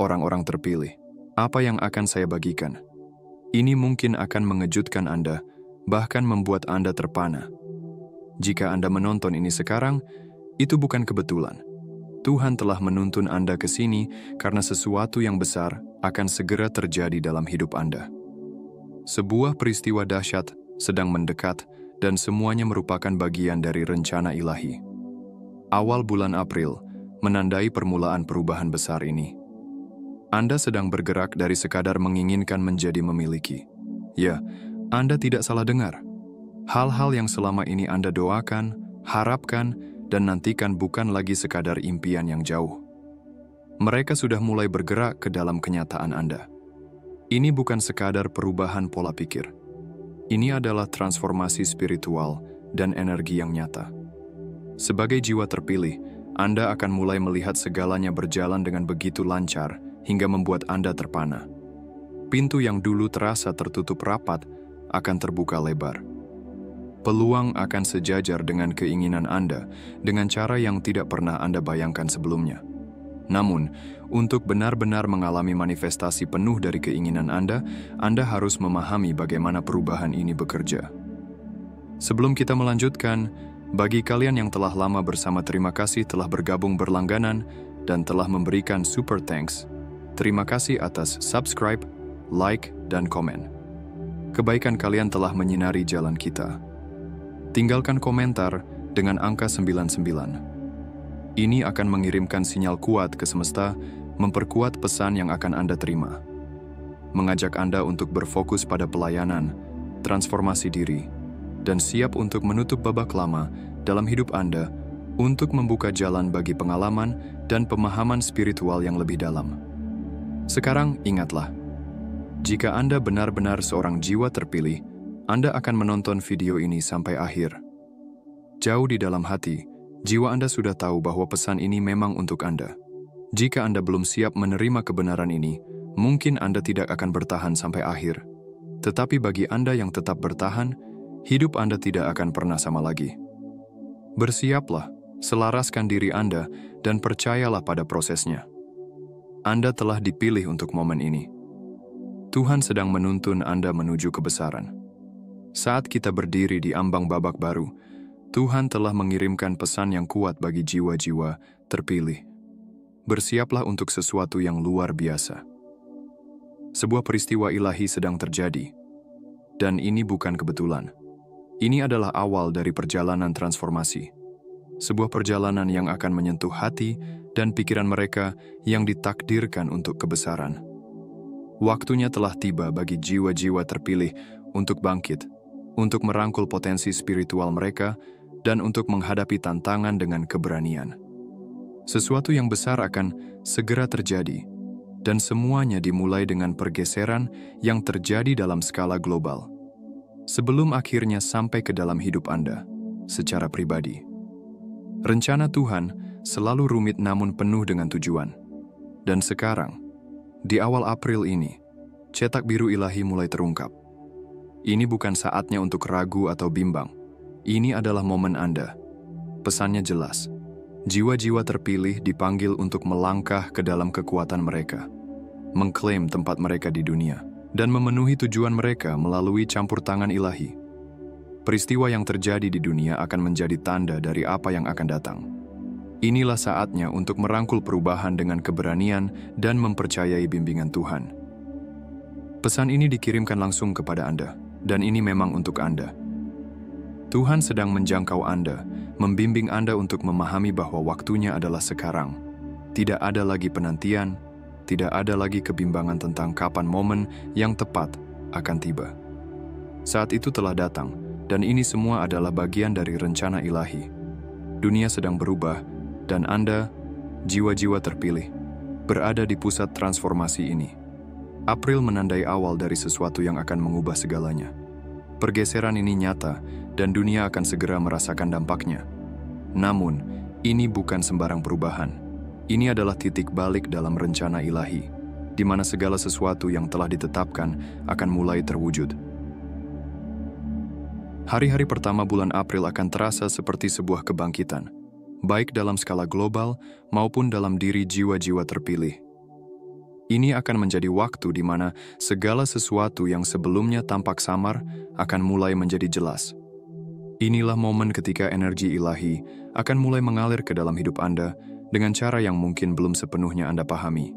orang-orang terpilih. Apa yang akan saya bagikan? Ini mungkin akan mengejutkan Anda, bahkan membuat Anda terpana. Jika Anda menonton ini sekarang, itu bukan kebetulan. Tuhan telah menuntun Anda ke sini karena sesuatu yang besar akan segera terjadi dalam hidup Anda. Sebuah peristiwa dahsyat sedang mendekat dan semuanya merupakan bagian dari rencana ilahi. Awal bulan April menandai permulaan perubahan besar ini. Anda sedang bergerak dari sekadar menginginkan menjadi memiliki. Ya, Anda tidak salah dengar. Hal-hal yang selama ini Anda doakan, harapkan, dan nantikan bukan lagi sekadar impian yang jauh. Mereka sudah mulai bergerak ke dalam kenyataan Anda. Ini bukan sekadar perubahan pola pikir. Ini adalah transformasi spiritual dan energi yang nyata. Sebagai jiwa terpilih, Anda akan mulai melihat segalanya berjalan dengan begitu lancar hingga membuat Anda terpana. Pintu yang dulu terasa tertutup rapat akan terbuka lebar. Peluang akan sejajar dengan keinginan Anda dengan cara yang tidak pernah Anda bayangkan sebelumnya. Namun, untuk benar-benar mengalami manifestasi penuh dari keinginan Anda harus memahami bagaimana perubahan ini bekerja. Sebelum kita melanjutkan, bagi kalian yang telah lama bersama, terima kasih telah bergabung berlangganan dan telah memberikan super thanks. Terima kasih atas subscribe, like, dan komen. Kebaikan kalian telah menyinari jalan kita. Tinggalkan komentar dengan angka 99. Ini akan mengirimkan sinyal kuat ke semesta, memperkuat pesan yang akan Anda terima. Mengajak Anda untuk berfokus pada pelayanan, transformasi diri, dan siap untuk menutup babak lama dalam hidup Anda untuk membuka jalan bagi pengalaman dan pemahaman spiritual yang lebih dalam. Sekarang ingatlah, jika Anda benar-benar seorang jiwa terpilih, Anda akan menonton video ini sampai akhir. Jauh di dalam hati, jiwa Anda sudah tahu bahwa pesan ini memang untuk Anda. Jika Anda belum siap menerima kebenaran ini, mungkin Anda tidak akan bertahan sampai akhir. Tetapi bagi Anda yang tetap bertahan, hidup Anda tidak akan pernah sama lagi. Bersiaplah, selaraskan diri Anda, dan percayalah pada prosesnya. Anda telah dipilih untuk momen ini. Tuhan sedang menuntun Anda menuju kebesaran. Saat kita berdiri di ambang babak baru, Tuhan telah mengirimkan pesan yang kuat bagi jiwa-jiwa terpilih. Bersiaplah untuk sesuatu yang luar biasa. Sebuah peristiwa ilahi sedang terjadi, dan ini bukan kebetulan. Ini adalah awal dari perjalanan transformasi. Sebuah perjalanan yang akan menyentuh hati dan pikiran mereka yang ditakdirkan untuk kebesaran. Waktunya telah tiba bagi jiwa-jiwa terpilih untuk bangkit, untuk merangkul potensi spiritual mereka, dan untuk menghadapi tantangan dengan keberanian. Sesuatu yang besar akan segera terjadi, dan semuanya dimulai dengan pergeseran yang terjadi dalam skala global. Sebelum akhirnya sampai ke dalam hidup Anda, secara pribadi. Rencana Tuhan selalu rumit namun penuh dengan tujuan. Dan sekarang, di awal April ini, cetak biru ilahi mulai terungkap. Ini bukan saatnya untuk ragu atau bimbang. Ini adalah momen Anda. Pesannya jelas. Jiwa-jiwa terpilih dipanggil untuk melangkah ke dalam kekuatan mereka, mengklaim tempat mereka di dunia, dan memenuhi tujuan mereka melalui campur tangan ilahi. Peristiwa yang terjadi di dunia akan menjadi tanda dari apa yang akan datang. Inilah saatnya untuk merangkul perubahan dengan keberanian dan mempercayai bimbingan Tuhan. Pesan ini dikirimkan langsung kepada Anda. Dan ini memang untuk Anda. Tuhan sedang menjangkau Anda, membimbing Anda untuk memahami bahwa waktunya adalah sekarang. Tidak ada lagi penantian, tidak ada lagi kebimbangan tentang kapan momen yang tepat akan tiba. Saat itu telah datang, dan ini semua adalah bagian dari rencana ilahi. Dunia sedang berubah, dan Anda, jiwa-jiwa terpilih, berada di pusat transformasi ini. April menandai awal dari sesuatu yang akan mengubah segalanya. Pergeseran ini nyata, dan dunia akan segera merasakan dampaknya. Namun, ini bukan sembarang perubahan. Ini adalah titik balik dalam rencana ilahi, di mana segala sesuatu yang telah ditetapkan akan mulai terwujud. Hari-hari pertama bulan April akan terasa seperti sebuah kebangkitan, baik dalam skala global maupun dalam diri jiwa-jiwa terpilih. Ini akan menjadi waktu di mana segala sesuatu yang sebelumnya tampak samar akan mulai menjadi jelas. Inilah momen ketika energi ilahi akan mulai mengalir ke dalam hidup Anda dengan cara yang mungkin belum sepenuhnya Anda pahami.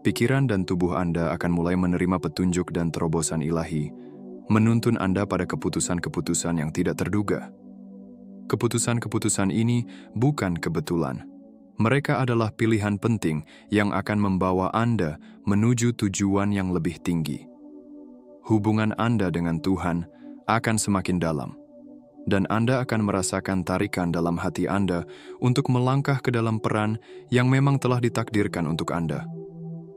Pikiran dan tubuh Anda akan mulai menerima petunjuk dan terobosan ilahi, menuntun Anda pada keputusan-keputusan yang tidak terduga. Keputusan-keputusan ini bukan kebetulan. Mereka adalah pilihan penting yang akan membawa Anda menuju tujuan yang lebih tinggi. Hubungan Anda dengan Tuhan akan semakin dalam, dan Anda akan merasakan tarikan dalam hati Anda untuk melangkah ke dalam peran yang memang telah ditakdirkan untuk Anda.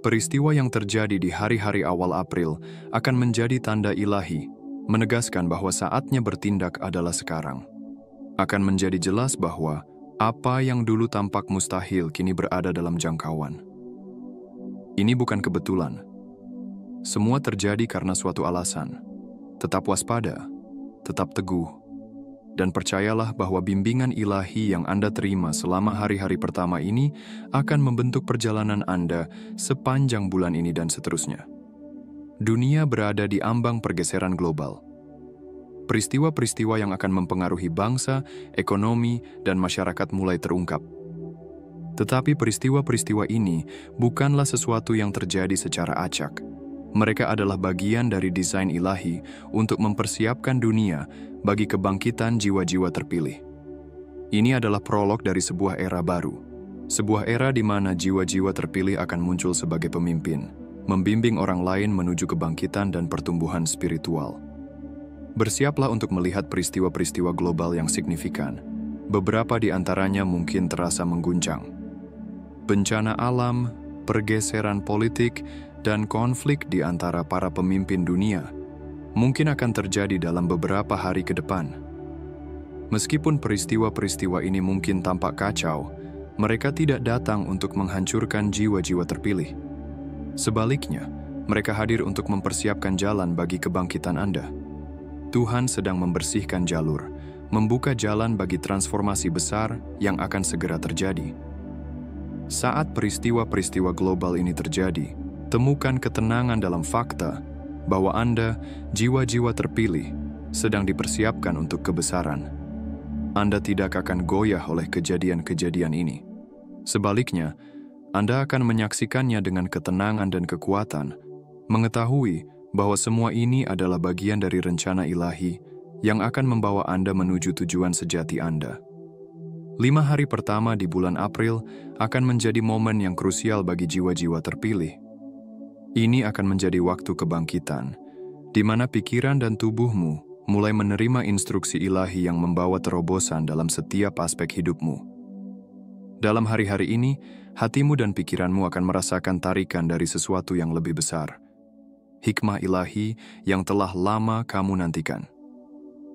Peristiwa yang terjadi di hari-hari awal April akan menjadi tanda ilahi, menegaskan bahwa saatnya bertindak adalah sekarang. Akan menjadi jelas bahwa apa yang dulu tampak mustahil kini berada dalam jangkauan. Ini bukan kebetulan. Semua terjadi karena suatu alasan. Tetap waspada, tetap teguh, dan percayalah bahwa bimbingan ilahi yang Anda terima selama hari-hari pertama ini akan membentuk perjalanan Anda sepanjang bulan ini dan seterusnya. Dunia berada di ambang pergeseran global. Peristiwa-peristiwa yang akan mempengaruhi bangsa, ekonomi, dan masyarakat mulai terungkap. Tetapi peristiwa-peristiwa ini bukanlah sesuatu yang terjadi secara acak. Mereka adalah bagian dari desain ilahi untuk mempersiapkan dunia bagi kebangkitan jiwa-jiwa terpilih. Ini adalah prolog dari sebuah era baru. Sebuah era di mana jiwa-jiwa terpilih akan muncul sebagai pemimpin, membimbing orang lain menuju kebangkitan dan pertumbuhan spiritual. Bersiaplah untuk melihat peristiwa-peristiwa global yang signifikan. Beberapa di antaranya mungkin terasa mengguncang. Bencana alam, pergeseran politik, dan konflik di antara para pemimpin dunia mungkin akan terjadi dalam beberapa hari ke depan. Meskipun peristiwa-peristiwa ini mungkin tampak kacau, mereka tidak datang untuk menghancurkan jiwa-jiwa terpilih. Sebaliknya, mereka hadir untuk mempersiapkan jalan bagi kebangkitan Anda. Tuhan sedang membersihkan jalur, membuka jalan bagi transformasi besar yang akan segera terjadi. Saat peristiwa-peristiwa global ini terjadi, temukan ketenangan dalam fakta bahwa Anda, jiwa-jiwa terpilih, sedang dipersiapkan untuk kebesaran. Anda tidak akan goyah oleh kejadian-kejadian ini. Sebaliknya, Anda akan menyaksikannya dengan ketenangan dan kekuatan, mengetahui bahwa semua ini adalah bagian dari rencana ilahi yang akan membawa Anda menuju tujuan sejati Anda. 5 hari pertama di bulan April akan menjadi momen yang krusial bagi jiwa-jiwa terpilih. Ini akan menjadi waktu kebangkitan, di mana pikiran dan tubuhmu mulai menerima instruksi ilahi yang membawa terobosan dalam setiap aspek hidupmu. Dalam hari-hari ini, hatimu dan pikiranmu akan merasakan tarikan dari sesuatu yang lebih besar. Hikmah ilahi yang telah lama kamu nantikan.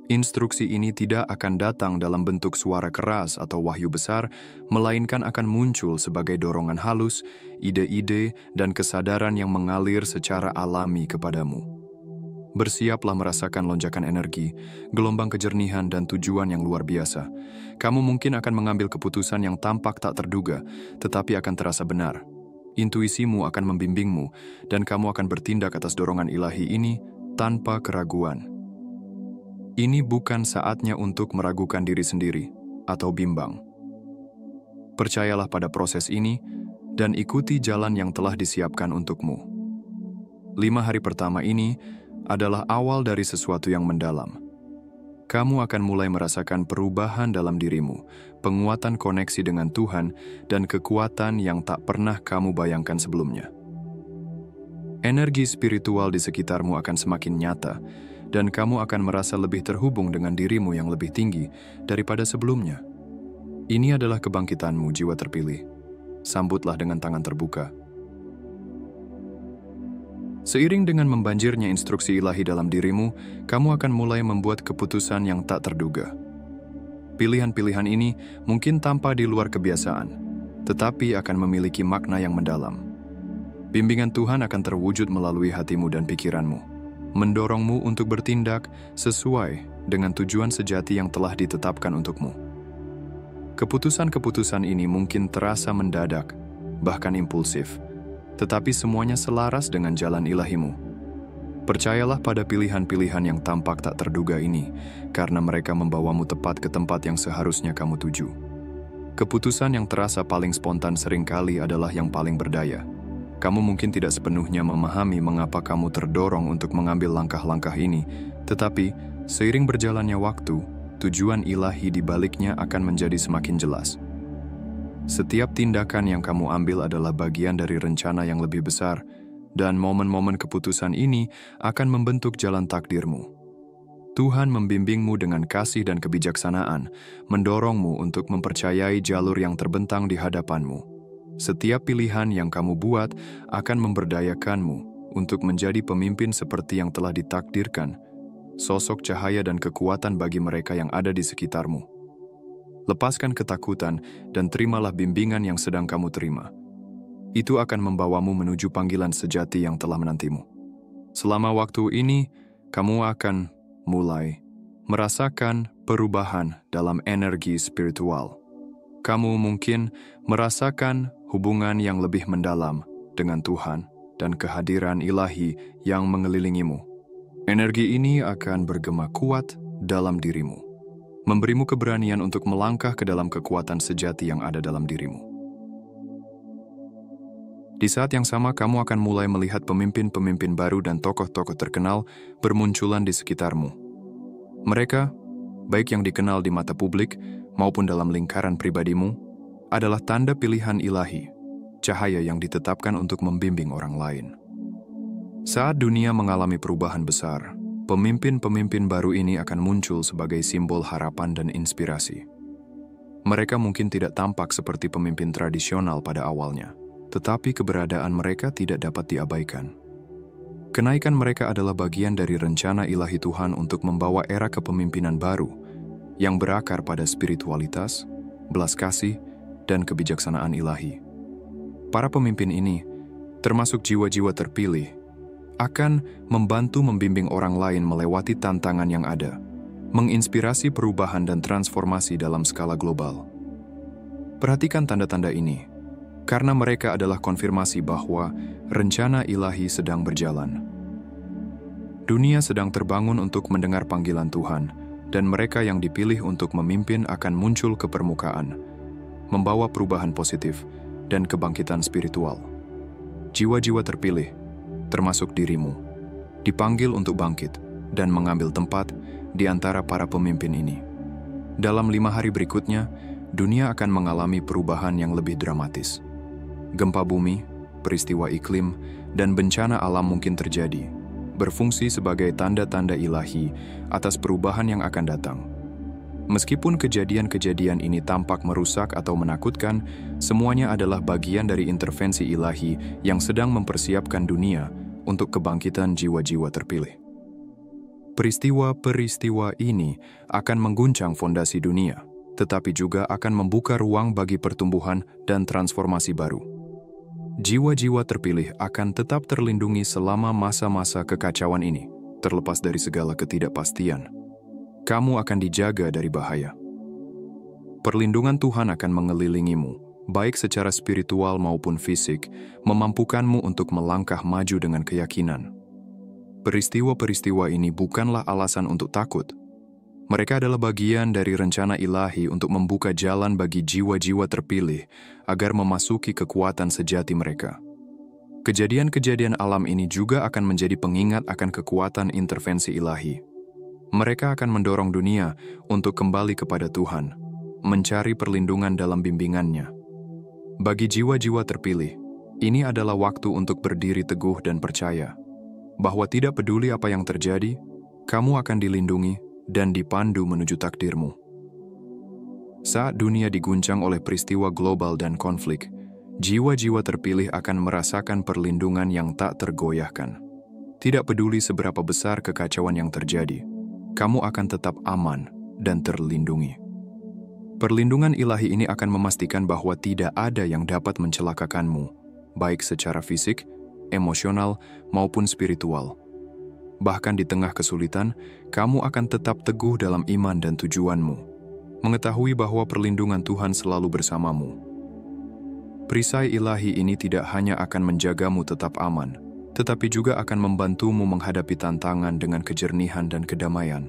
Instruksi ini tidak akan datang dalam bentuk suara keras atau wahyu besar, melainkan akan muncul sebagai dorongan halus, ide-ide, dan kesadaran yang mengalir secara alami kepadamu. Bersiaplah merasakan lonjakan energi, gelombang kejernihan, dan tujuan yang luar biasa. Kamu mungkin akan mengambil keputusan yang tampak tak terduga, tetapi akan terasa benar. Intuisimu akan membimbingmu, dan kamu akan bertindak atas dorongan ilahi ini tanpa keraguan. Ini bukan saatnya untuk meragukan diri sendiri atau bimbang. Percayalah pada proses ini, dan ikuti jalan yang telah disiapkan untukmu. 5 hari pertama ini adalah awal dari sesuatu yang mendalam. Kamu akan mulai merasakan perubahan dalam dirimu, penguatan koneksi dengan Tuhan, dan kekuatan yang tak pernah kamu bayangkan sebelumnya. Energi spiritual di sekitarmu akan semakin nyata, dan kamu akan merasa lebih terhubung dengan dirimu yang lebih tinggi daripada sebelumnya. Ini adalah kebangkitanmu, jiwa terpilih. Sambutlah dengan tangan terbuka. Seiring dengan membanjirnya instruksi ilahi dalam dirimu, kamu akan mulai membuat keputusan yang tak terduga. Pilihan-pilihan ini mungkin tampak di luar kebiasaan, tetapi akan memiliki makna yang mendalam. Bimbingan Tuhan akan terwujud melalui hatimu dan pikiranmu, mendorongmu untuk bertindak sesuai dengan tujuan sejati yang telah ditetapkan untukmu. Keputusan-keputusan ini mungkin terasa mendadak, bahkan impulsif. tetapi semuanya selaras dengan jalan ilahimu. Percayalah pada pilihan-pilihan yang tampak tak terduga ini, karena mereka membawamu tepat ke tempat yang seharusnya kamu tuju. Keputusan yang terasa paling spontan seringkali adalah yang paling berdaya. Kamu mungkin tidak sepenuhnya memahami mengapa kamu terdorong untuk mengambil langkah-langkah ini, tetapi seiring berjalannya waktu, tujuan ilahi di baliknya akan menjadi semakin jelas. Setiap tindakan yang kamu ambil adalah bagian dari rencana yang lebih besar, dan momen-momen keputusan ini akan membentuk jalan takdirmu. Tuhan membimbingmu dengan kasih dan kebijaksanaan, mendorongmu untuk mempercayai jalur yang terbentang di hadapanmu. Setiap pilihan yang kamu buat akan memberdayakanmu untuk menjadi pemimpin seperti yang telah ditakdirkan, sosok cahaya dan kekuatan bagi mereka yang ada di sekitarmu. Lepaskan ketakutan dan terimalah bimbingan yang sedang kamu terima. Itu akan membawamu menuju panggilan sejati yang telah menantimu. Selama waktu ini, kamu akan mulai merasakan perubahan dalam energi spiritual. Kamu mungkin merasakan hubungan yang lebih mendalam dengan Tuhan dan kehadiran ilahi yang mengelilingimu. Energi ini akan bergema kuat dalam dirimu, memberimu keberanian untuk melangkah ke dalam kekuatan sejati yang ada dalam dirimu. Di saat yang sama, kamu akan mulai melihat pemimpin-pemimpin baru dan tokoh-tokoh terkenal bermunculan di sekitarmu. Mereka, baik yang dikenal di mata publik maupun dalam lingkaran pribadimu, adalah tanda pilihan ilahi, cahaya yang ditetapkan untuk membimbing orang lain. Saat dunia mengalami perubahan besar, pemimpin-pemimpin baru ini akan muncul sebagai simbol harapan dan inspirasi. Mereka mungkin tidak tampak seperti pemimpin tradisional pada awalnya, tetapi keberadaan mereka tidak dapat diabaikan. Kenaikan mereka adalah bagian dari rencana ilahi Tuhan untuk membawa era kepemimpinan baru yang berakar pada spiritualitas, belas kasih, dan kebijaksanaan ilahi. Para pemimpin ini, termasuk jiwa-jiwa terpilih, akan membantu membimbing orang lain melewati tantangan yang ada, menginspirasi perubahan dan transformasi dalam skala global. Perhatikan tanda-tanda ini, karena mereka adalah konfirmasi bahwa rencana ilahi sedang berjalan. Dunia sedang terbangun untuk mendengar panggilan Tuhan, dan mereka yang dipilih untuk memimpin akan muncul ke permukaan, membawa perubahan positif dan kebangkitan spiritual. Jiwa-jiwa terpilih, termasuk dirimu, dipanggil untuk bangkit dan mengambil tempat di antara para pemimpin ini. Dalam 5 hari berikutnya, dunia akan mengalami perubahan yang lebih dramatis. Gempa bumi, peristiwa iklim, dan bencana alam mungkin terjadi, berfungsi sebagai tanda-tanda ilahi atas perubahan yang akan datang. Meskipun kejadian-kejadian ini tampak merusak atau menakutkan, semuanya adalah bagian dari intervensi ilahi yang sedang mempersiapkan dunia untuk kebangkitan jiwa-jiwa terpilih. Peristiwa-peristiwa ini akan mengguncang fondasi dunia, tetapi juga akan membuka ruang bagi pertumbuhan dan transformasi baru. Jiwa-jiwa terpilih akan tetap terlindungi selama masa-masa kekacauan ini, terlepas dari segala ketidakpastian. Kamu akan dijaga dari bahaya. Perlindungan Tuhan akan mengelilingimu, baik secara spiritual maupun fisik, memampukanmu untuk melangkah maju dengan keyakinan. Peristiwa-peristiwa ini bukanlah alasan untuk takut. Mereka adalah bagian dari rencana ilahi untuk membuka jalan bagi jiwa-jiwa terpilih agar memasuki kekuatan sejati mereka. Kejadian-kejadian alam ini juga akan menjadi pengingat akan kekuatan intervensi ilahi. Mereka akan mendorong dunia untuk kembali kepada Tuhan, mencari perlindungan dalam bimbingannya. Bagi jiwa-jiwa terpilih, ini adalah waktu untuk berdiri teguh dan percaya bahwa tidak peduli apa yang terjadi, kamu akan dilindungi dan dipandu menuju takdirmu. Saat dunia diguncang oleh peristiwa global dan konflik, jiwa-jiwa terpilih akan merasakan perlindungan yang tak tergoyahkan. Tidak peduli seberapa besar kekacauan yang terjadi, kamu akan tetap aman dan terlindungi. Perlindungan ilahi ini akan memastikan bahwa tidak ada yang dapat mencelakakanmu, baik secara fisik, emosional, maupun spiritual. Bahkan di tengah kesulitan, kamu akan tetap teguh dalam iman dan tujuanmu, mengetahui bahwa perlindungan Tuhan selalu bersamamu. Perisai ilahi ini tidak hanya akan menjagamu tetap aman, tetapi juga akan membantumu menghadapi tantangan dengan kejernihan dan kedamaian.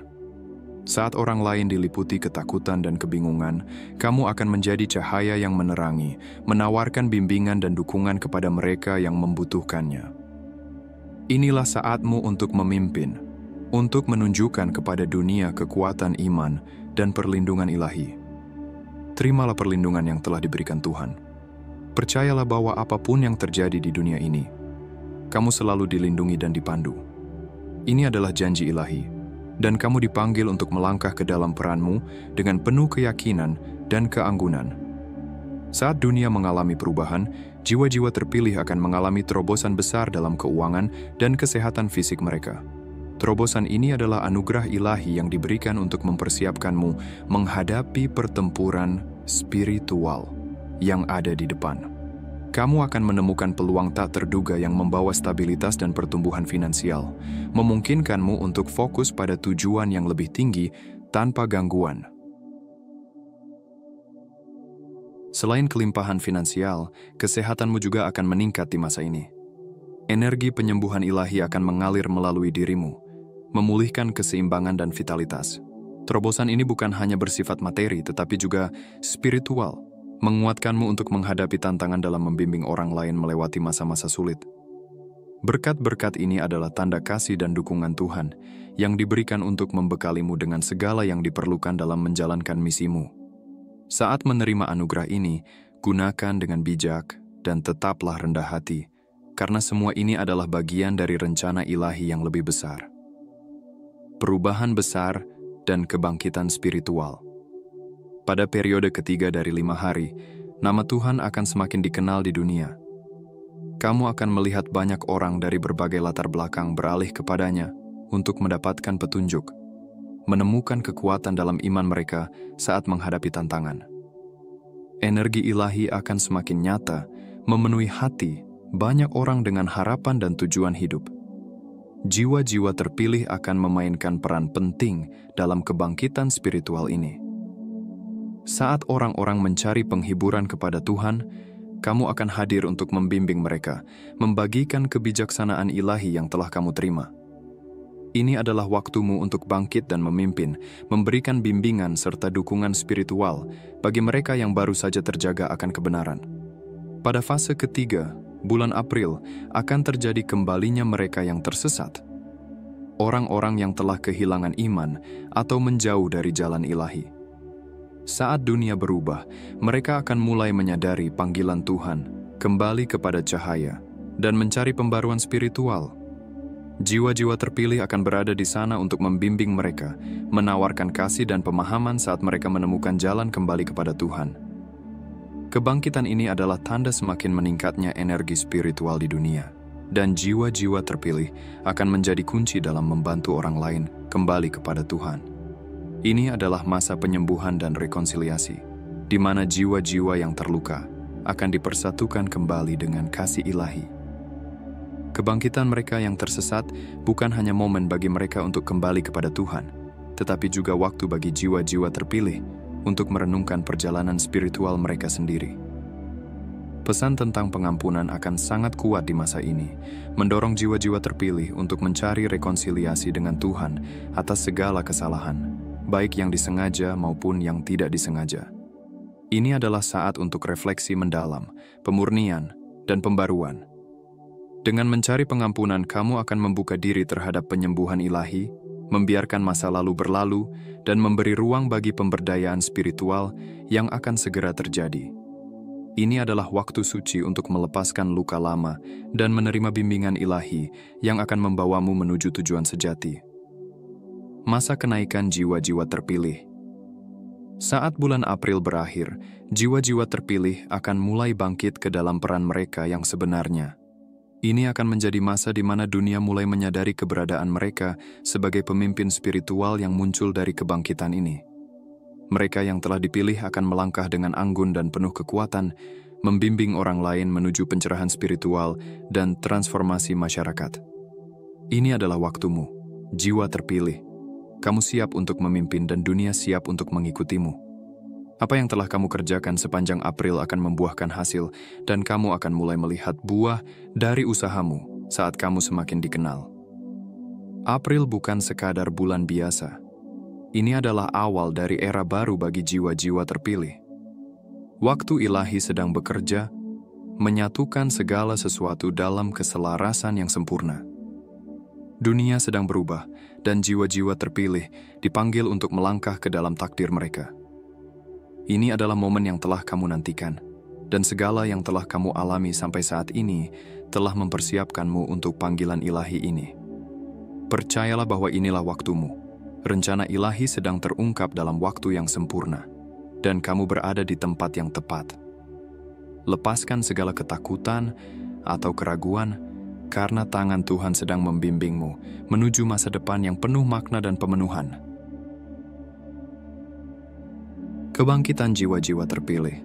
Saat orang lain diliputi ketakutan dan kebingungan, kamu akan menjadi cahaya yang menerangi, menawarkan bimbingan dan dukungan kepada mereka yang membutuhkannya. Inilah saatmu untuk memimpin, untuk menunjukkan kepada dunia kekuatan iman dan perlindungan ilahi. Terimalah perlindungan yang telah diberikan Tuhan. Percayalah bahwa apapun yang terjadi di dunia ini, kamu selalu dilindungi dan dipandu. Ini adalah janji ilahi, dan kamu dipanggil untuk melangkah ke dalam peranmu dengan penuh keyakinan dan keanggunan. Saat dunia mengalami perubahan, jiwa-jiwa terpilih akan mengalami terobosan besar dalam keuangan dan kesehatan fisik mereka. Terobosan ini adalah anugerah ilahi yang diberikan untuk mempersiapkanmu menghadapi pertempuran spiritual yang ada di depan. Kamu akan menemukan peluang tak terduga yang membawa stabilitas dan pertumbuhan finansial, memungkinkanmu untuk fokus pada tujuan yang lebih tinggi tanpa gangguan. Selain kelimpahan finansial, kesehatanmu juga akan meningkat di masa ini. Energi penyembuhan ilahi akan mengalir melalui dirimu, memulihkan keseimbangan dan vitalitas. Terobosan ini bukan hanya bersifat materi, tetapi juga spiritual, menguatkanmu untuk menghadapi tantangan dalam membimbing orang lain melewati masa-masa sulit. Berkat-berkat ini adalah tanda kasih dan dukungan Tuhan yang diberikan untuk membekalimu dengan segala yang diperlukan dalam menjalankan misimu. Saat menerima anugerah ini, gunakan dengan bijak dan tetaplah rendah hati, karena semua ini adalah bagian dari rencana ilahi yang lebih besar. Perubahan besar dan kebangkitan spiritual. Pada periode ketiga dari 5 hari, nama Tuhan akan semakin dikenal di dunia. Kamu akan melihat banyak orang dari berbagai latar belakang beralih kepadanya untuk mendapatkan petunjuk, menemukan kekuatan dalam iman mereka saat menghadapi tantangan. Energi ilahi akan semakin nyata, memenuhi hati banyak orang dengan harapan dan tujuan hidup. Jiwa-jiwa terpilih akan memainkan peran penting dalam kebangkitan spiritual ini. Saat orang-orang mencari penghiburan kepada Tuhan, kamu akan hadir untuk membimbing mereka, membagikan kebijaksanaan ilahi yang telah kamu terima. Ini adalah waktumu untuk bangkit dan memimpin, memberikan bimbingan serta dukungan spiritual bagi mereka yang baru saja terjaga akan kebenaran. Pada fase ketiga, bulan April, akan terjadi kembalinya mereka yang tersesat. Orang-orang yang telah kehilangan iman atau menjauh dari jalan ilahi. Saat dunia berubah, mereka akan mulai menyadari panggilan Tuhan, kembali kepada cahaya, dan mencari pembaruan spiritual. Jiwa-jiwa terpilih akan berada di sana untuk membimbing mereka, menawarkan kasih dan pemahaman saat mereka menemukan jalan kembali kepada Tuhan. Kebangkitan ini adalah tanda semakin meningkatnya energi spiritual di dunia, dan jiwa-jiwa terpilih akan menjadi kunci dalam membantu orang lain kembali kepada Tuhan. Ini adalah masa penyembuhan dan rekonsiliasi, di mana jiwa-jiwa yang terluka akan dipersatukan kembali dengan kasih ilahi. Kebangkitan mereka yang tersesat bukan hanya momen bagi mereka untuk kembali kepada Tuhan, tetapi juga waktu bagi jiwa-jiwa terpilih untuk merenungkan perjalanan spiritual mereka sendiri. Pesan tentang pengampunan akan sangat kuat di masa ini, mendorong jiwa-jiwa terpilih untuk mencari rekonsiliasi dengan Tuhan atas segala kesalahan, baik yang disengaja maupun yang tidak disengaja. Ini adalah saat untuk refleksi mendalam, pemurnian, dan pembaruan. Dengan mencari pengampunan, kamu akan membuka diri terhadap penyembuhan ilahi, membiarkan masa lalu berlalu, dan memberi ruang bagi pemberdayaan spiritual yang akan segera terjadi. Ini adalah waktu suci untuk melepaskan luka lama dan menerima bimbingan ilahi yang akan membawamu menuju tujuan sejati. Masa kenaikan jiwa-jiwa terpilih. Saat bulan April berakhir, jiwa-jiwa terpilih akan mulai bangkit ke dalam peran mereka yang sebenarnya. Ini akan menjadi masa di mana dunia mulai menyadari keberadaan mereka sebagai pemimpin spiritual yang muncul dari kebangkitan ini. Mereka yang telah dipilih akan melangkah dengan anggun dan penuh kekuatan, membimbing orang lain menuju pencerahan spiritual dan transformasi masyarakat. Ini adalah waktumu, jiwa terpilih. Kamu siap untuk memimpin dan dunia siap untuk mengikutimu. Apa yang telah kamu kerjakan sepanjang April akan membuahkan hasil, dan kamu akan mulai melihat buah dari usahamu saat kamu semakin dikenal. April bukan sekadar bulan biasa. Ini adalah awal dari era baru bagi jiwa-jiwa terpilih. Waktu ilahi sedang bekerja, menyatukan segala sesuatu dalam keselarasan yang sempurna. Dunia sedang berubah, dan jiwa-jiwa terpilih dipanggil untuk melangkah ke dalam takdir mereka. Ini adalah momen yang telah kamu nantikan, dan segala yang telah kamu alami sampai saat ini telah mempersiapkanmu untuk panggilan ilahi ini. Percayalah bahwa inilah waktumu. Rencana ilahi sedang terungkap dalam waktu yang sempurna, dan kamu berada di tempat yang tepat. Lepaskan segala ketakutan atau keraguan, karena tangan Tuhan sedang membimbingmu menuju masa depan yang penuh makna dan pemenuhan. Kebangkitan jiwa-jiwa terpilih.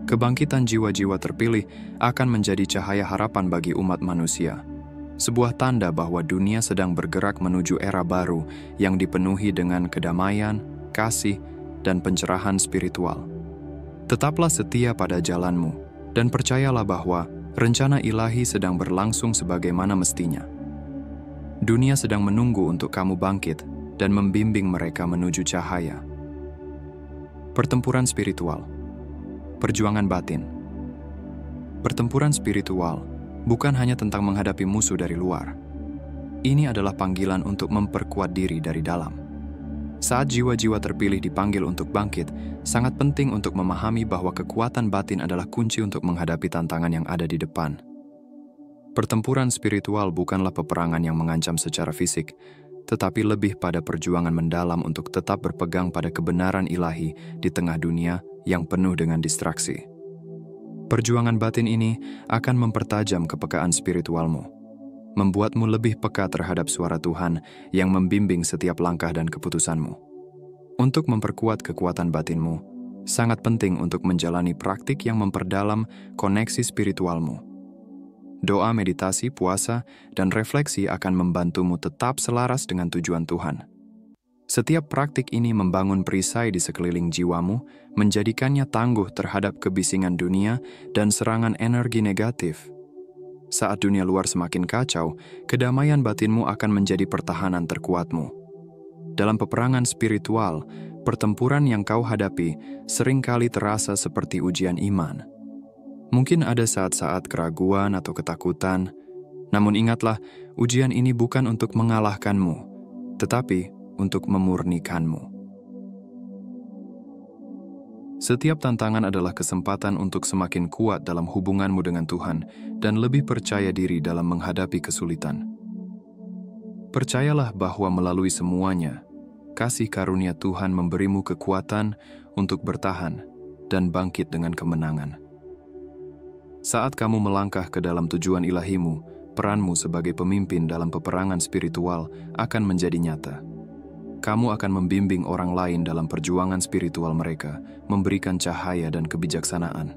Kebangkitan jiwa-jiwa terpilih akan menjadi cahaya harapan bagi umat manusia. Sebuah tanda bahwa dunia sedang bergerak menuju era baru yang dipenuhi dengan kedamaian, kasih, dan pencerahan spiritual. Tetaplah setia pada jalanmu, dan percayalah bahwa rencana ilahi sedang berlangsung sebagaimana mestinya. Dunia sedang menunggu untuk kamu bangkit dan membimbing mereka menuju cahaya. Pertempuran spiritual. Perjuangan batin. Pertempuran spiritual bukan hanya tentang menghadapi musuh dari luar. Ini adalah panggilan untuk memperkuat diri dari dalam. Saat jiwa-jiwa terpilih dipanggil untuk bangkit, sangat penting untuk memahami bahwa kekuatan batin adalah kunci untuk menghadapi tantangan yang ada di depan. Pertempuran spiritual bukanlah peperangan yang mengancam secara fisik, tetapi lebih pada perjuangan mendalam untuk tetap berpegang pada kebenaran ilahi di tengah dunia yang penuh dengan distraksi. Perjuangan batin ini akan mempertajam kepekaan spiritualmu, membuatmu lebih peka terhadap suara Tuhan yang membimbing setiap langkah dan keputusanmu. Untuk memperkuat kekuatan batinmu, sangat penting untuk menjalani praktik yang memperdalam koneksi spiritualmu. Doa, meditasi, puasa, dan refleksi akan membantumu tetap selaras dengan tujuan Tuhan. Setiap praktik ini membangun perisai di sekeliling jiwamu, menjadikannya tangguh terhadap kebisingan dunia dan serangan energi negatif. Saat dunia luar semakin kacau, kedamaian batinmu akan menjadi pertahanan terkuatmu. Dalam peperangan spiritual, pertempuran yang kau hadapi seringkali terasa seperti ujian iman. Mungkin ada saat-saat keraguan atau ketakutan, namun ingatlah, ujian ini bukan untuk mengalahkanmu, tetapi untuk memurnikanmu. Setiap tantangan adalah kesempatan untuk semakin kuat dalam hubunganmu dengan Tuhan dan lebih percaya diri dalam menghadapi kesulitan. Percayalah bahwa melalui semuanya, kasih karunia Tuhan memberimu kekuatan untuk bertahan dan bangkit dengan kemenangan. Saat kamu melangkah ke dalam tujuan ilahimu, peranmu sebagai pemimpin dalam peperangan spiritual akan menjadi nyata. Kamu akan membimbing orang lain dalam perjuangan spiritual mereka, memberikan cahaya dan kebijaksanaan.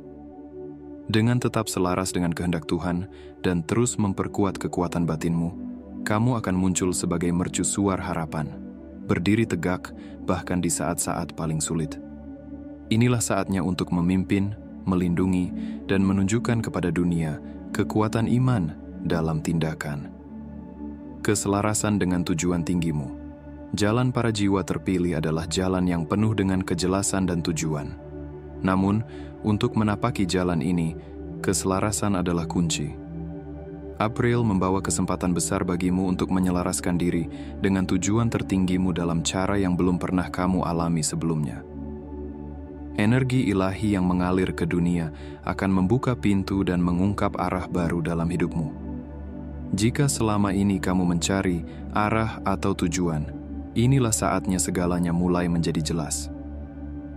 Dengan tetap selaras dengan kehendak Tuhan dan terus memperkuat kekuatan batinmu, kamu akan muncul sebagai mercusuar harapan, berdiri tegak bahkan di saat-saat paling sulit. Inilah saatnya untuk memimpin, melindungi, dan menunjukkan kepada dunia kekuatan iman dalam tindakan. Keselarasan dengan tujuan tinggimu. Jalan para jiwa terpilih adalah jalan yang penuh dengan kejelasan dan tujuan. Namun, untuk menapaki jalan ini, keselarasan adalah kunci. April membawa kesempatan besar bagimu untuk menyelaraskan diri dengan tujuan tertinggimu dalam cara yang belum pernah kamu alami sebelumnya. Energi ilahi yang mengalir ke dunia akan membuka pintu dan mengungkap arah baru dalam hidupmu. Jika selama ini kamu mencari arah atau tujuan, inilah saatnya segalanya mulai menjadi jelas.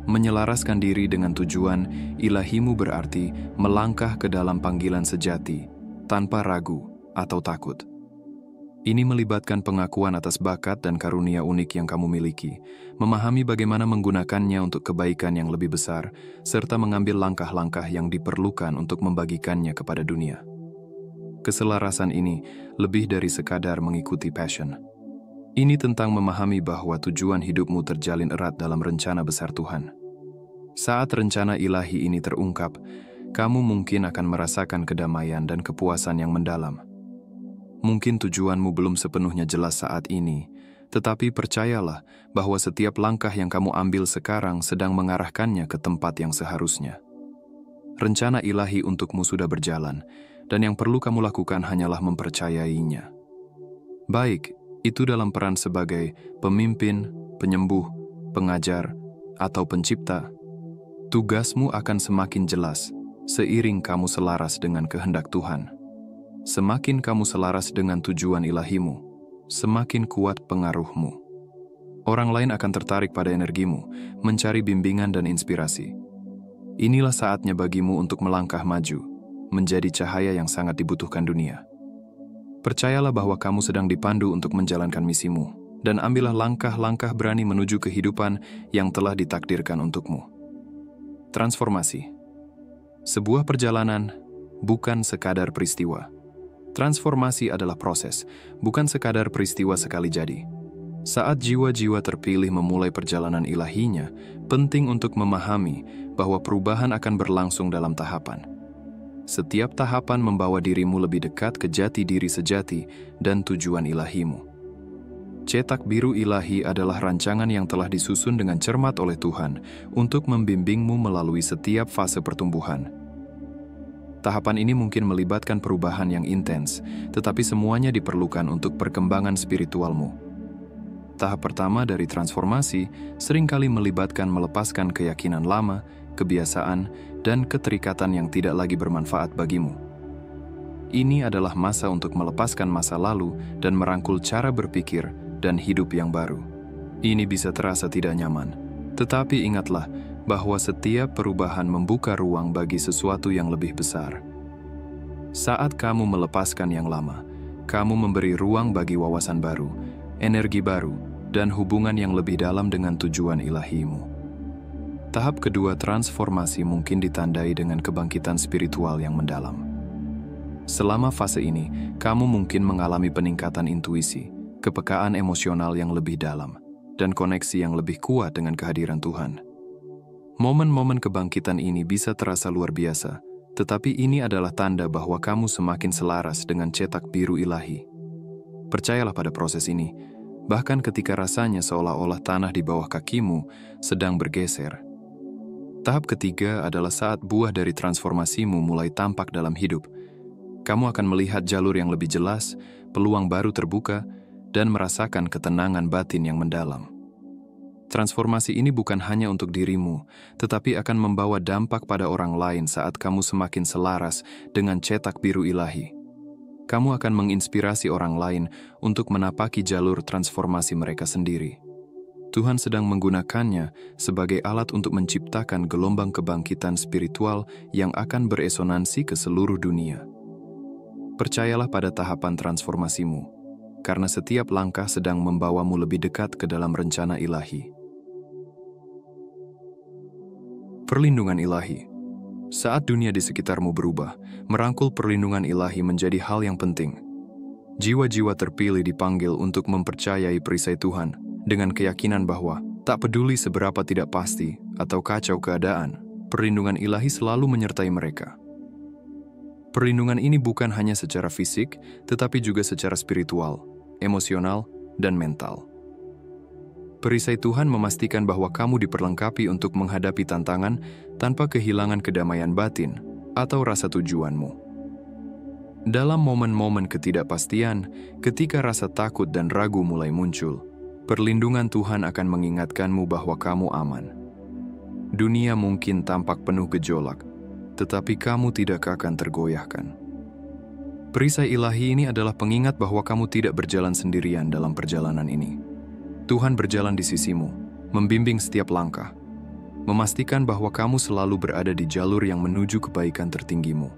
Menyelaraskan diri dengan tujuan ilahimu berarti melangkah ke dalam panggilan sejati, tanpa ragu atau takut. Ini melibatkan pengakuan atas bakat dan karunia unik yang kamu miliki, memahami bagaimana menggunakannya untuk kebaikan yang lebih besar, serta mengambil langkah-langkah yang diperlukan untuk membagikannya kepada dunia. Keselarasan ini lebih dari sekadar mengikuti passion. Ini tentang memahami bahwa tujuan hidupmu terjalin erat dalam rencana besar Tuhan. Saat rencana ilahi ini terungkap, kamu mungkin akan merasakan kedamaian dan kepuasan yang mendalam. Mungkin tujuanmu belum sepenuhnya jelas saat ini, tetapi percayalah bahwa setiap langkah yang kamu ambil sekarang sedang mengarahkannya ke tempat yang seharusnya. Rencana ilahi untukmu sudah berjalan, dan yang perlu kamu lakukan hanyalah mempercayainya. Baik, itu dalam peran sebagai pemimpin, penyembuh, pengajar, atau pencipta. Tugasmu akan semakin jelas seiring kamu selaras dengan kehendak Tuhan. Semakin kamu selaras dengan tujuan ilahimu, semakin kuat pengaruhmu. Orang lain akan tertarik pada energimu, mencari bimbingan dan inspirasi. Inilah saatnya bagimu untuk melangkah maju, menjadi cahaya yang sangat dibutuhkan dunia. Percayalah bahwa kamu sedang dipandu untuk menjalankan misimu, dan ambillah langkah-langkah berani menuju kehidupan yang telah ditakdirkan untukmu. Transformasi. Sebuah perjalanan bukan sekadar peristiwa. Transformasi adalah proses, bukan sekadar peristiwa sekali jadi. Saat jiwa-jiwa terpilih memulai perjalanan ilahinya, penting untuk memahami bahwa perubahan akan berlangsung dalam tahapan. Setiap tahapan membawa dirimu lebih dekat ke jati diri sejati dan tujuan ilahimu. Cetak biru ilahi adalah rancangan yang telah disusun dengan cermat oleh Tuhan untuk membimbingmu melalui setiap fase pertumbuhan. Tahapan ini mungkin melibatkan perubahan yang intens, tetapi semuanya diperlukan untuk perkembangan spiritualmu. Tahap pertama dari transformasi seringkali melibatkan melepaskan keyakinan lama, kebiasaan, dan keterikatan yang tidak lagi bermanfaat bagimu. Ini adalah masa untuk melepaskan masa lalu dan merangkul cara berpikir dan hidup yang baru. Ini bisa terasa tidak nyaman, tetapi ingatlah bahwa setiap perubahan membuka ruang bagi sesuatu yang lebih besar. Saat kamu melepaskan yang lama, kamu memberi ruang bagi wawasan baru, energi baru, dan hubungan yang lebih dalam dengan tujuan ilahimu. Tahap kedua transformasi mungkin ditandai dengan kebangkitan spiritual yang mendalam. Selama fase ini, kamu mungkin mengalami peningkatan intuisi, kepekaan emosional yang lebih dalam, dan koneksi yang lebih kuat dengan kehadiran Tuhan. Momen-momen kebangkitan ini bisa terasa luar biasa, tetapi ini adalah tanda bahwa kamu semakin selaras dengan cetak biru ilahi. Percayalah pada proses ini, bahkan ketika rasanya seolah-olah tanah di bawah kakimu sedang bergeser. Tahap ketiga adalah saat buah dari transformasimu mulai tampak dalam hidup. Kamu akan melihat jalur yang lebih jelas, peluang baru terbuka, dan merasakan ketenangan batin yang mendalam. Transformasi ini bukan hanya untuk dirimu, tetapi akan membawa dampak pada orang lain saat kamu semakin selaras dengan cetak biru ilahi. Kamu akan menginspirasi orang lain untuk menapaki jalur transformasi mereka sendiri. Tuhan sedang menggunakannya sebagai alat untuk menciptakan gelombang kebangkitan spiritual yang akan beresonansi ke seluruh dunia. Percayalah pada tahapan transformasimu, karena setiap langkah sedang membawamu lebih dekat ke dalam rencana ilahi. Perlindungan ilahi. Saat dunia di sekitarmu berubah, merangkul perlindungan ilahi menjadi hal yang penting. Jiwa-jiwa terpilih dipanggil untuk mempercayai perisai Tuhan dengan keyakinan bahwa tak peduli seberapa tidak pasti atau kacau keadaan, perlindungan ilahi selalu menyertai mereka. Perlindungan ini bukan hanya secara fisik, tetapi juga secara spiritual, emosional, dan mental. Perisai Tuhan memastikan bahwa kamu diperlengkapi untuk menghadapi tantangan tanpa kehilangan kedamaian batin atau rasa tujuanmu. Dalam momen-momen ketidakpastian, ketika rasa takut dan ragu mulai muncul, perlindungan Tuhan akan mengingatkanmu bahwa kamu aman. Dunia mungkin tampak penuh gejolak, tetapi kamu tidak akan tergoyahkan. Perisai ilahi ini adalah pengingat bahwa kamu tidak berjalan sendirian dalam perjalanan ini. Tuhan berjalan di sisimu, membimbing setiap langkah, memastikan bahwa kamu selalu berada di jalur yang menuju kebaikan tertinggimu.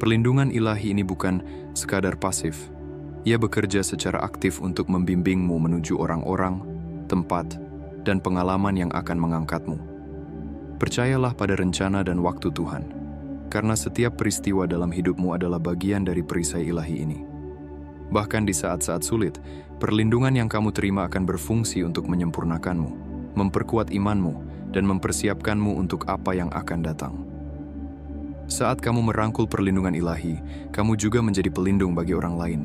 Perlindungan ilahi ini bukan sekadar pasif. Ia bekerja secara aktif untuk membimbingmu menuju orang-orang, tempat, dan pengalaman yang akan mengangkatmu. Percayalah pada rencana dan waktu Tuhan, karena setiap peristiwa dalam hidupmu adalah bagian dari perisai ilahi ini. Bahkan di saat-saat sulit, perlindungan yang kamu terima akan berfungsi untuk menyempurnakanmu, memperkuat imanmu, dan mempersiapkanmu untuk apa yang akan datang. Saat kamu merangkul perlindungan ilahi, kamu juga menjadi pelindung bagi orang lain.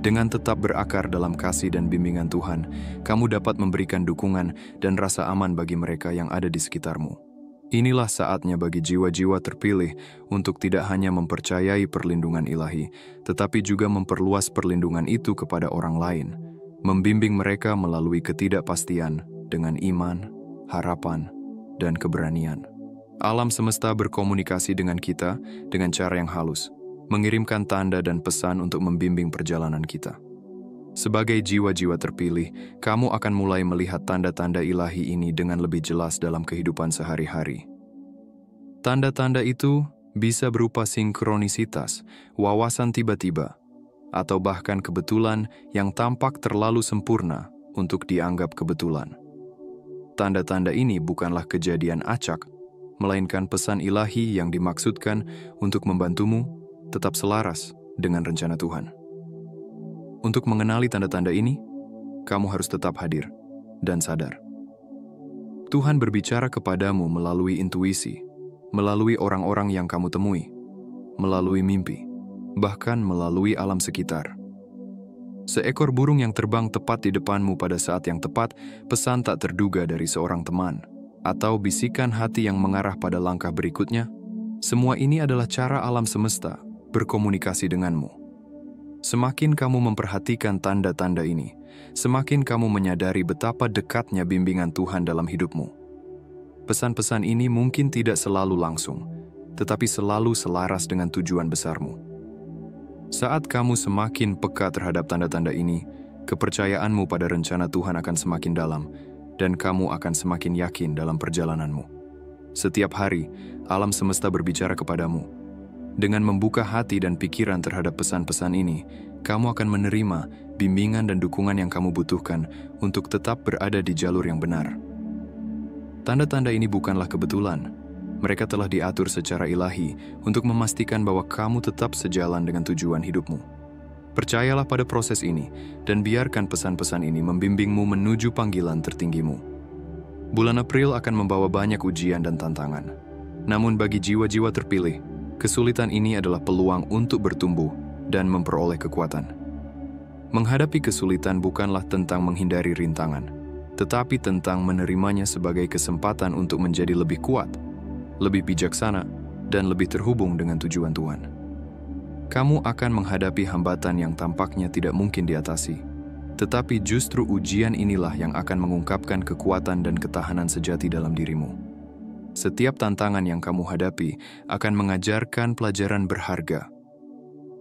Dengan tetap berakar dalam kasih dan bimbingan Tuhan, kamu dapat memberikan dukungan dan rasa aman bagi mereka yang ada di sekitarmu. Inilah saatnya bagi jiwa-jiwa terpilih untuk tidak hanya mempercayai perlindungan ilahi, tetapi juga memperluas perlindungan itu kepada orang lain, membimbing mereka melalui ketidakpastian dengan iman, harapan, dan keberanian. Alam semesta berkomunikasi dengan kita dengan cara yang halus, mengirimkan tanda dan pesan untuk membimbing perjalanan kita. Sebagai jiwa-jiwa terpilih, kamu akan mulai melihat tanda-tanda ilahi ini dengan lebih jelas dalam kehidupan sehari-hari. Tanda-tanda itu bisa berupa sinkronisitas, wawasan tiba-tiba, atau bahkan kebetulan yang tampak terlalu sempurna untuk dianggap kebetulan. Tanda-tanda ini bukanlah kejadian acak, melainkan pesan ilahi yang dimaksudkan untuk membantumu tetap selaras dengan rencana Tuhan. Untuk mengenali tanda-tanda ini, kamu harus tetap hadir dan sadar. Tuhan berbicara kepadamu melalui intuisi, melalui orang-orang yang kamu temui, melalui mimpi, bahkan melalui alam sekitar. Seekor burung yang terbang tepat di depanmu pada saat yang tepat, pesan tak terduga dari seorang teman, atau bisikan hati yang mengarah pada langkah berikutnya, semua ini adalah cara alam semesta berkomunikasi denganmu. Semakin kamu memperhatikan tanda-tanda ini, semakin kamu menyadari betapa dekatnya bimbingan Tuhan dalam hidupmu. Pesan-pesan ini mungkin tidak selalu langsung, tetapi selalu selaras dengan tujuan besarmu. Saat kamu semakin peka terhadap tanda-tanda ini, kepercayaanmu pada rencana Tuhan akan semakin dalam, dan kamu akan semakin yakin dalam perjalananmu. Setiap hari, alam semesta berbicara kepadamu. Dengan membuka hati dan pikiran terhadap pesan-pesan ini, kamu akan menerima bimbingan dan dukungan yang kamu butuhkan untuk tetap berada di jalur yang benar. Tanda-tanda ini bukanlah kebetulan. Mereka telah diatur secara ilahi untuk memastikan bahwa kamu tetap sejalan dengan tujuan hidupmu. Percayalah pada proses ini dan biarkan pesan-pesan ini membimbingmu menuju panggilan tertinggimu. Bulan April akan membawa banyak ujian dan tantangan. Namun bagi jiwa-jiwa terpilih, kesulitan ini adalah peluang untuk bertumbuh dan memperoleh kekuatan. Menghadapi kesulitan bukanlah tentang menghindari rintangan, tetapi tentang menerimanya sebagai kesempatan untuk menjadi lebih kuat, lebih bijaksana, dan lebih terhubung dengan tujuan Tuhan. Kamu akan menghadapi hambatan yang tampaknya tidak mungkin diatasi, tetapi justru ujian inilah yang akan mengungkapkan kekuatan dan ketahanan sejati dalam dirimu. Setiap tantangan yang kamu hadapi akan mengajarkan pelajaran berharga.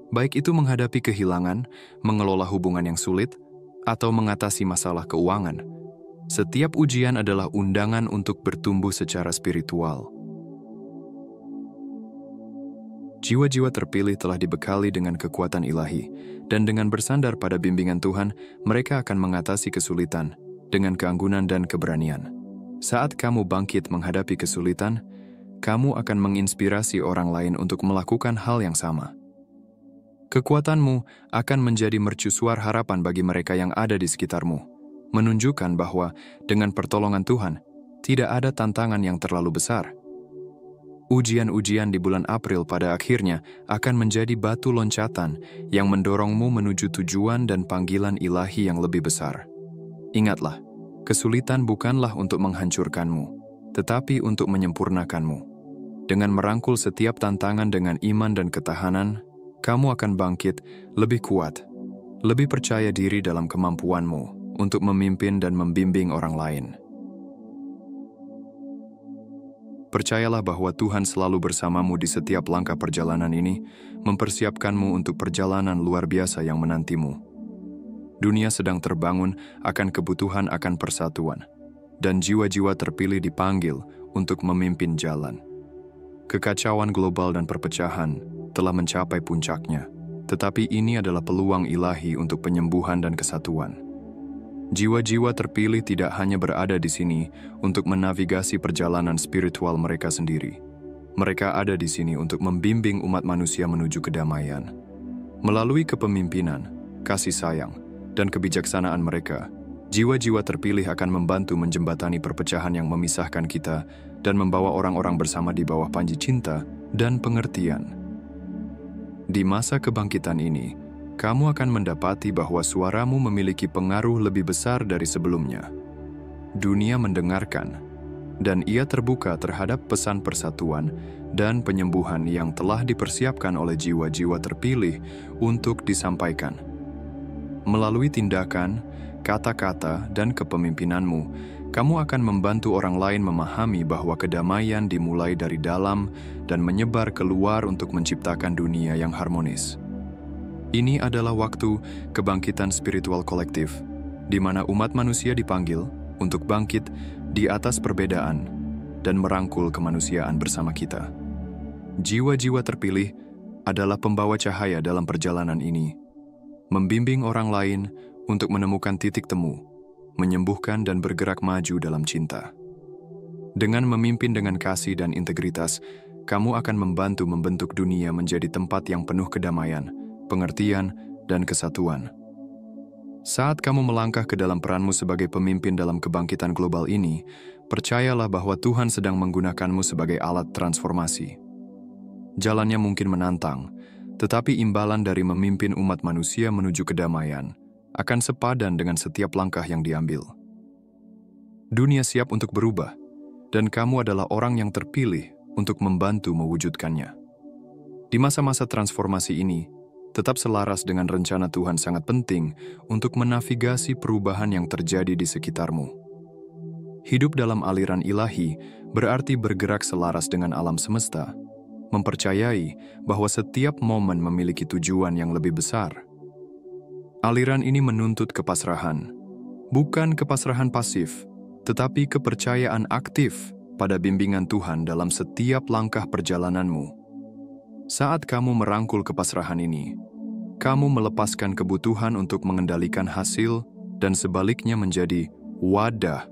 Baik itu menghadapi kehilangan, mengelola hubungan yang sulit, atau mengatasi masalah keuangan. Setiap ujian adalah undangan untuk bertumbuh secara spiritual. Jiwa-jiwa terpilih telah dibekali dengan kekuatan ilahi, dan dengan bersandar pada bimbingan Tuhan, mereka akan mengatasi kesulitan dengan keanggunan dan keberanian. Saat kamu bangkit menghadapi kesulitan, kamu akan menginspirasi orang lain untuk melakukan hal yang sama. Kekuatanmu akan menjadi mercusuar harapan bagi mereka yang ada di sekitarmu, menunjukkan bahwa dengan pertolongan Tuhan, tidak ada tantangan yang terlalu besar. Ujian-ujian di bulan April pada akhirnya akan menjadi batu loncatan yang mendorongmu menuju tujuan dan panggilan ilahi yang lebih besar. Ingatlah, kesulitan bukanlah untuk menghancurkanmu, tetapi untuk menyempurnakanmu. Dengan merangkul setiap tantangan dengan iman dan ketahanan, kamu akan bangkit lebih kuat, lebih percaya diri dalam kemampuanmu untuk memimpin dan membimbing orang lain. Percayalah bahwa Tuhan selalu bersamamu di setiap langkah perjalanan ini, mempersiapkanmu untuk perjalanan luar biasa yang menantimu. Dunia sedang terbangun akan kebutuhan akan persatuan, dan jiwa-jiwa terpilih dipanggil untuk memimpin jalan. Kekacauan global dan perpecahan telah mencapai puncaknya, tetapi ini adalah peluang ilahi untuk penyembuhan dan kesatuan. Jiwa-jiwa terpilih tidak hanya berada di sini untuk menavigasi perjalanan spiritual mereka sendiri. Mereka ada di sini untuk membimbing umat manusia menuju kedamaian. Melalui kepemimpinan, kasih sayang, dan kebijaksanaan mereka, Jiwa-jiwa terpilih akan membantu menjembatani perpecahan yang memisahkan kita dan membawa orang-orang bersama di bawah panji cinta dan pengertian. Di masa kebangkitan ini, kamu akan mendapati bahwa suaramu memiliki pengaruh lebih besar dari sebelumnya. Dunia mendengarkan, dan ia terbuka terhadap pesan persatuan dan penyembuhan yang telah dipersiapkan oleh jiwa-jiwa terpilih untuk disampaikan. Melalui tindakan, kata-kata, dan kepemimpinanmu, kamu akan membantu orang lain memahami bahwa kedamaian dimulai dari dalam dan menyebar keluar untuk menciptakan dunia yang harmonis. Ini adalah waktu kebangkitan spiritual kolektif, di mana umat manusia dipanggil untuk bangkit di atas perbedaan dan merangkul kemanusiaan bersama kita. Jiwa-jiwa terpilih adalah pembawa cahaya dalam perjalanan ini, membimbing orang lain untuk menemukan titik temu, menyembuhkan dan bergerak maju dalam cinta. Dengan memimpin dengan kasih dan integritas, kamu akan membantu membentuk dunia menjadi tempat yang penuh kedamaian, pengertian, dan kesatuan. Saat kamu melangkah ke dalam peranmu sebagai pemimpin dalam kebangkitan global ini, percayalah bahwa Tuhan sedang menggunakanmu sebagai alat transformasi. Jalannya mungkin menantang, tetapi imbalan dari memimpin umat manusia menuju kedamaian akan sepadan dengan setiap langkah yang diambil. Dunia siap untuk berubah, dan kamu adalah orang yang terpilih untuk membantu mewujudkannya. Di masa-masa transformasi ini, tetap selaras dengan rencana Tuhan sangat penting untuk menavigasi perubahan yang terjadi di sekitarmu. Hidup dalam aliran ilahi berarti bergerak selaras dengan alam semesta, mempercayai bahwa setiap momen memiliki tujuan yang lebih besar. Aliran ini menuntut kepasrahan, bukan kepasrahan pasif, tetapi kepercayaan aktif pada bimbingan Tuhan dalam setiap langkah perjalananmu. Saat kamu merangkul kepasrahan ini, kamu melepaskan kebutuhan untuk mengendalikan hasil dan sebaliknya menjadi wadah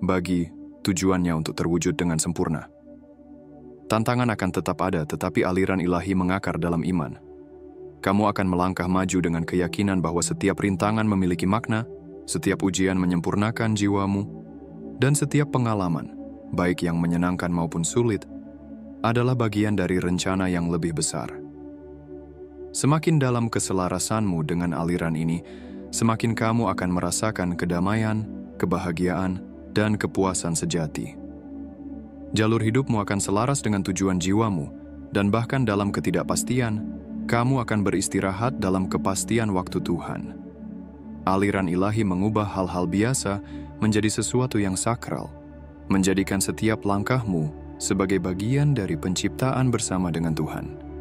bagi tujuannya untuk terwujud dengan sempurna. Tantangan akan tetap ada, tetapi aliran ilahi mengakar dalam iman. Kamu akan melangkah maju dengan keyakinan bahwa setiap rintangan memiliki makna, setiap ujian menyempurnakan jiwamu, dan setiap pengalaman, baik yang menyenangkan maupun sulit, adalah bagian dari rencana yang lebih besar. Semakin dalam keselarasanmu dengan aliran ini, semakin kamu akan merasakan kedamaian, kebahagiaan, dan kepuasan sejati. Jalur hidupmu akan selaras dengan tujuan jiwamu, dan bahkan dalam ketidakpastian, kamu akan beristirahat dalam kepastian waktu Tuhan. Aliran ilahi mengubah hal-hal biasa menjadi sesuatu yang sakral, menjadikan setiap langkahmu sebagai bagian dari penciptaan bersama dengan Tuhan.